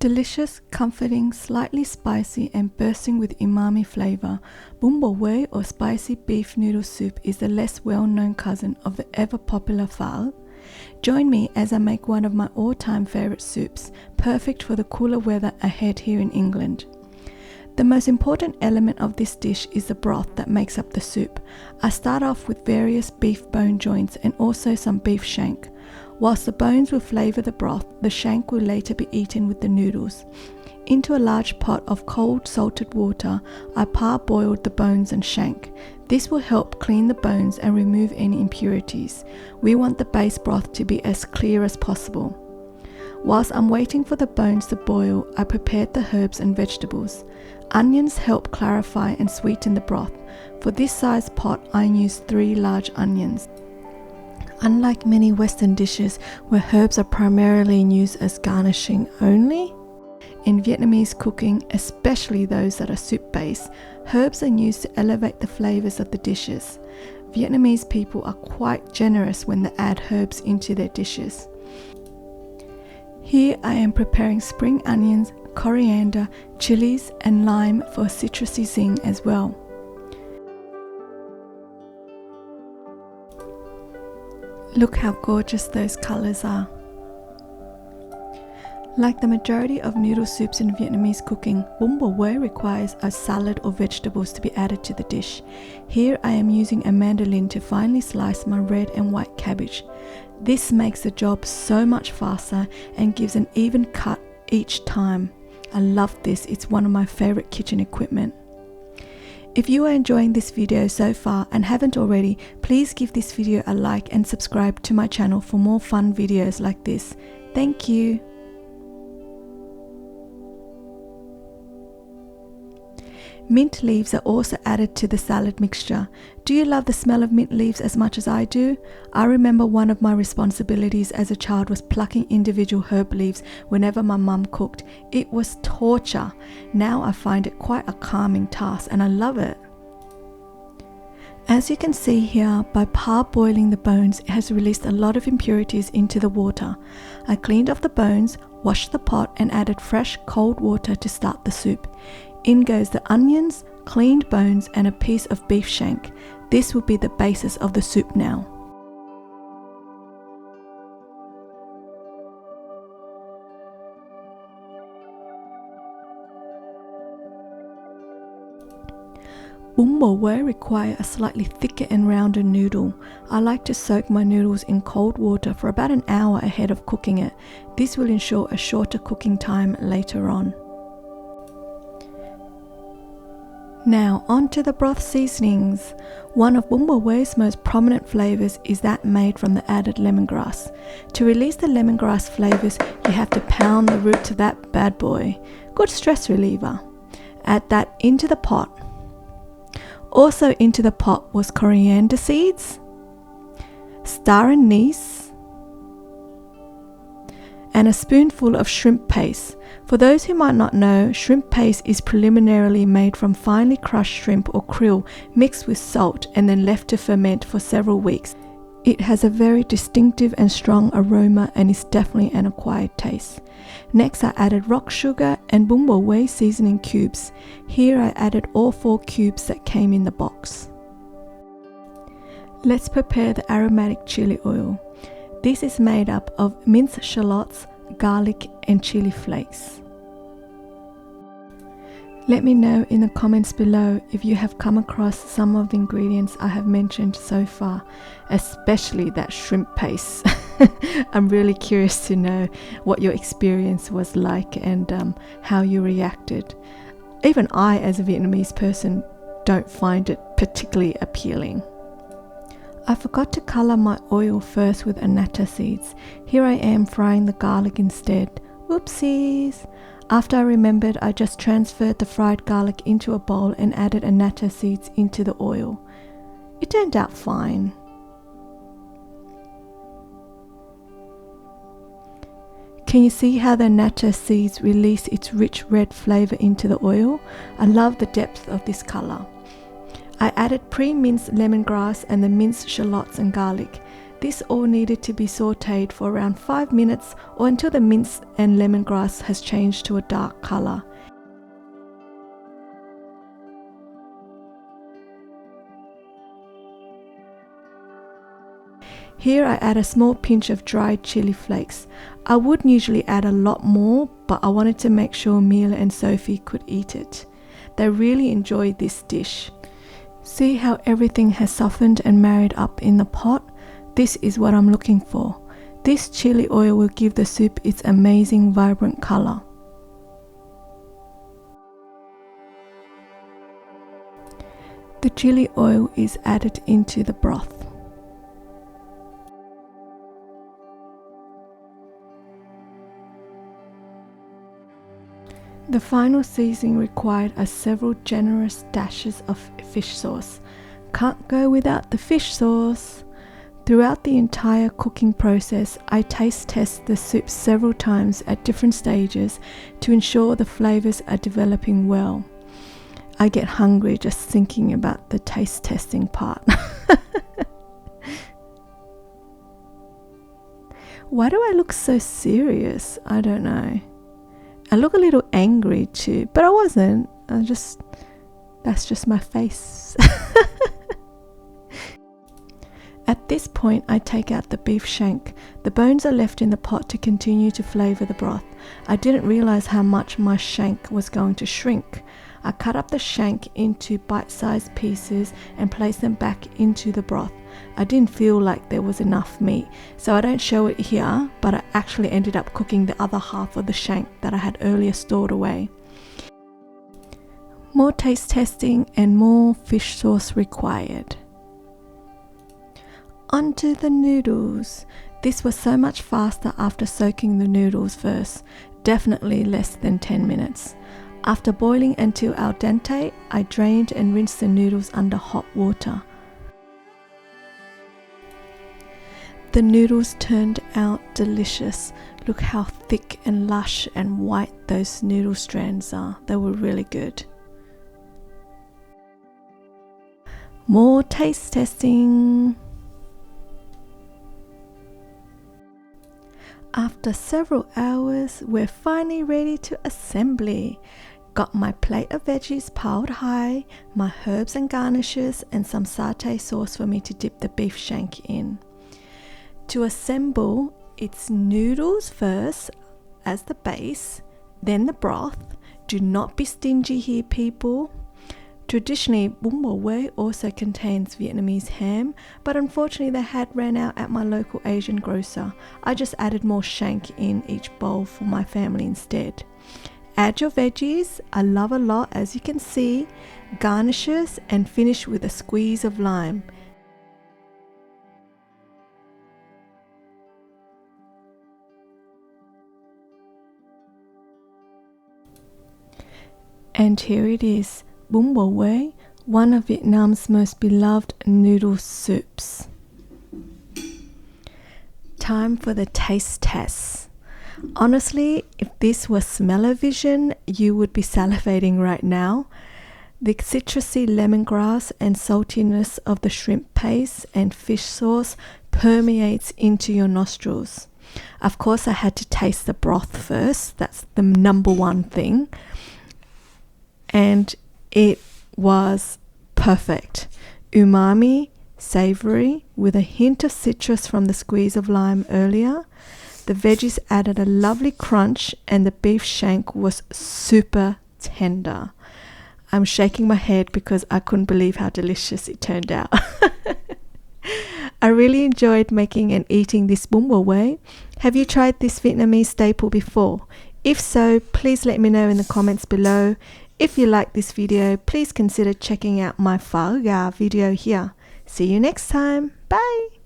Delicious, comforting, slightly spicy and bursting with umami flavour, Bún Bò Huế or spicy beef noodle soup is the less well-known cousin of the ever-popular phở. Join me as I make one of my all-time favourite soups, perfect for the cooler weather ahead here in England. The most important element of this dish is the broth that makes up the soup. I start off with various beef bone joints and also some beef shank. Whilst the bones will flavour the broth, the shank will later be eaten with the noodles. Into a large pot of cold salted water, I parboiled the bones and shank. This will help clean the bones and remove any impurities. We want the base broth to be as clear as possible. Whilst I'm waiting for the bones to boil, I prepared the herbs and vegetables. Onions help clarify and sweeten the broth. For this size pot, I used 3 large onions. Unlike many Western dishes where herbs are primarily used as garnishing only, in Vietnamese cooking, especially those that are soup-based, herbs are used to elevate the flavours of the dishes. Vietnamese people are quite generous when they add herbs into their dishes. Here I am preparing spring onions, coriander, chilies and lime for a citrusy zing as well. Look how gorgeous those colours are. Like the majority of noodle soups in Vietnamese cooking, Bún Bò Huế requires a salad or vegetables to be added to the dish. Here I am using a mandolin to finely slice my red and white cabbage. This makes the job so much faster and gives an even cut each time. I love this, it's one of my favourite kitchen equipment. If you are enjoying this video so far and haven't already, please give this video a like and subscribe to my channel for more fun videos like this. Thank you. Mint leaves are also added to the salad mixture. Do you love the smell of mint leaves as much as I do? I remember one of my responsibilities as a child was plucking individual herb leaves whenever my mum cooked. It was torture. Now I find it quite a calming task and I love it. As you can see here, by parboiling the bones, it has released a lot of impurities into the water. I cleaned off the bones, washed the pot and added fresh cold water to start the soup. In goes the onions, cleaned bones and a piece of beef shank. This will be the basis of the soup now. Bún Bò Huế require a slightly thicker and rounder noodle. I like to soak my noodles in cold water for about an hour ahead of cooking it. This will ensure a shorter cooking time later on. Now on to the broth seasonings. One of Bún Bò Hué's most prominent flavours is that made from the added lemongrass. To release the lemongrass flavours, you have to pound the root to that bad boy. Good stress reliever. Add that into the pot. Also into the pot was coriander seeds, star anise, and a spoonful of shrimp paste. For those who might not know, shrimp paste is preliminarily made from finely crushed shrimp or krill mixed with salt and then left to ferment for several weeks. It has a very distinctive and strong aroma and is definitely an acquired taste. Next I added rock sugar and Bún Bò Huế seasoning cubes. Here I added all 4 cubes that came in the box. Let's prepare the aromatic chili oil. This is made up of minced shallots, garlic and chili flakes. Let me know in the comments below if you have come across some of the ingredients I have mentioned so far, especially that shrimp paste. I'm really curious to know what your experience was like and how you reacted. Even I, as a Vietnamese person, don't find it particularly appealing. I forgot to colour my oil first with annatto seeds. Here I am frying the garlic instead. Whoopsies! After I remembered, I just transferred the fried garlic into a bowl and added annatto seeds into the oil. It turned out fine. Can you see how the annatto seeds release its rich red flavour into the oil? I love the depth of this colour. I added pre-minced lemongrass and the minced shallots and garlic. This all needed to be sauteed for around 5 minutes or until the mince and lemongrass has changed to a dark colour. Here I add a small pinch of dried chili flakes. I would usually add a lot more, but I wanted to make sure Mila and Sophie could eat it. They really enjoyed this dish. See how everything has softened and married up in the pot? This is what I'm looking for. This chili oil will give the soup its amazing vibrant colour. The chili oil is added into the broth. The final seasoning required are several generous dashes of fish sauce. Can't go without the fish sauce. Throughout the entire cooking process, I taste test the soup several times at different stages to ensure the flavours are developing well. I get hungry just thinking about the taste testing part. Why do I look so serious? I don't know. I look a little angry too, but I wasn't. That's just my face. At this point, I take out the beef shank. The bones are left in the pot to continue to flavour the broth. I didn't realise how much my shank was going to shrink. I cut up the shank into bite-sized pieces and place them back into the broth. I didn't feel like there was enough meat, so I don't show it here, but I actually ended up cooking the other half of the shank that I had earlier stored away. More taste testing and more fish sauce required. Onto the noodles. This was so much faster after soaking the noodles first, definitely less than 10 minutes. After boiling until al dente, I drained and rinsed the noodles under hot water. The noodles turned out delicious. Look how thick and lush and white those noodle strands are. They were really good. More taste testing. After several hours, we're finally ready to assembly. Got my plate of veggies piled high, my herbs and garnishes, and some satay sauce for me to dip the beef shank in. To assemble, it's noodles first as the base, then the broth. Do not be stingy here, people. Traditionally, Bún Bò Huế also contains Vietnamese ham, but unfortunately they had ran out at my local Asian grocer. I just added more shank in each bowl for my family instead. Add your veggies, I love a lot as you can see, garnishes, and finish with a squeeze of lime. And here it is, Bún Bò Huế, one of Vietnam's most beloved noodle soups. Time for the taste test. Honestly, if this was smell-o-vision, you would be salivating right now. The citrusy lemongrass and saltiness of the shrimp paste and fish sauce permeates into your nostrils. Of course, I had to taste the broth first. That's the number one thing. And it was perfect. Umami, savoury, with a hint of citrus from the squeeze of lime earlier. The veggies added a lovely crunch and the beef shank was super tender. I'm shaking my head because I couldn't believe how delicious it turned out. I really enjoyed making and eating this Bún Bò Huế. Have you tried this Vietnamese staple before? If so, please let me know in the comments below. If you like this video, please consider checking out my phở gà video here. See you next time. Bye!